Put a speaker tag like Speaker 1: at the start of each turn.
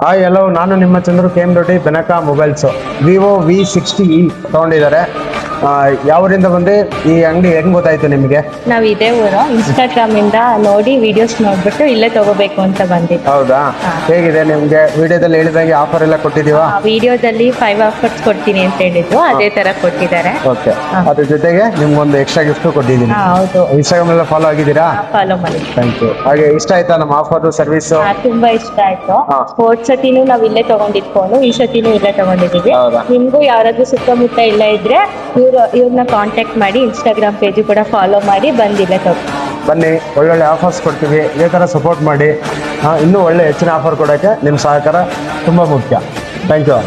Speaker 1: Hi hello, ನಾನು ನಿಮ್ಮ Chandru KM Doddi Benaka mobiles. Vivo V60e ತೊಗೊಂಡಿದ್ದಾರೆ. ಯಾವೂರಿಂದ ಬಂದು ಈ ಅಂಗಡಿ ಹೆಂಗ್ ಗೊತ್ತಾಯ್ತು ನಿಮಗೆ?
Speaker 2: ನಾವು ಇದೇ ಊರು, ಇನ್ಸ್ಟಾಗ್ರಾಮ್ ಇಂದ ನೋಡಿ ವಿಡಿಯೋಸ್ ನೋಡ್ಬಿಟ್ಟು ಇಲ್ಲೇ ತಗೋಬೇಕು ಅಂತ ಬಂದಿದ್ದು.
Speaker 1: ಹೌದಾ? ಹೇಗಿದೆ ನಿಮ್ಗೆ? ವಿಡಿಯೋದಲ್ಲಿ ಹೇಳಿದಾಗೆ ಆಫರ್ ಎಲ್ಲ ಕೊಟ್ಟಿದೀವಾ?
Speaker 2: ವಿಡಿಯೋದಲ್ಲಿ 5 ಆಫರ್ಸ್ ಕೊಡ್ತೀನಿ ಅಂತ ಹೇಳಿದ್ರು, ಅದೇ ತರ ಕೊಟ್ಟಿದ್ದಾರೆ.
Speaker 1: ಓಕೆ, ಅದ್ರ ಜೊತೆಗೆ ನಿಮ್ಗೊಂದು ಎಕ್ಸ್ಟ್ರಾ ಗಿಫ್ಟ್ ಕೊಟ್ಟಿದ್ದೀನಿ.
Speaker 2: ಹೌದು,
Speaker 1: ಇನ್ಸ್ಟಾಗ್ರಾಮ್ ಎಲ್ಲ ಫಾಲೋ ಆಗಿದ್ದೀರಾ?
Speaker 2: ಫಾಲೋ ಮಾಡಿ.
Speaker 1: Thank you. ಹಾಗೆ ಇಷ್ಟ ಆಯ್ತಾ ನಮ್ಮ ಆಫರ್ ಸರ್ವಿಸ್?
Speaker 2: ತುಂಬಾ ಇಷ್ಟ ಆಯ್ತು.
Speaker 1: ಹಾ.
Speaker 2: ಹೋದ್ ಸತಿನೂ ನಾವ್ ಇಲ್ಲೇ ತಗೊಂಡಿದ್ ಫೋನು, ಈ ಸತಿನೂ ಇಲ್ಲೇ ತಗೊಂಡಿದೀವಿ.
Speaker 1: ಹೌದಾ?
Speaker 2: ನಿಮ್ಗೂ ಯಾರಾದ್ರೂ ಸುತ್ತಮುತ್ತ ಇಲ್ಲ ಇದ್ರೆ ಇವ್ರನ್ನ ಕಾಂಟ್ಯಾಕ್ಟ್ ಮಾಡಿ, ಇನ್ಸ್ಟಾಗ್ರಾಮ್ ಪೇಜ್ ಕೂಡ ಫಾಲೋ ಮಾಡಿ ಬಂದಿಲ್ಲ ತಗೋ.
Speaker 1: ಬನ್ನಿ, ಒಳ್ಳೊಳ್ಳೆ ಆಫರ್ಸ್ ಕೊಡ್ತೀವಿ. ಇದೇ ಥರ ಸಪೋರ್ಟ್ ಮಾಡಿ. ಇನ್ನೂ ಒಳ್ಳೆ ಹೆಚ್ಚಿನ ಆಫರ್ ಕೊಡೋಕ್ಕೆ ನಿಮ್ಮ ಸಹಕಾರ ತುಂಬ ಮುಖ್ಯ. Thank you.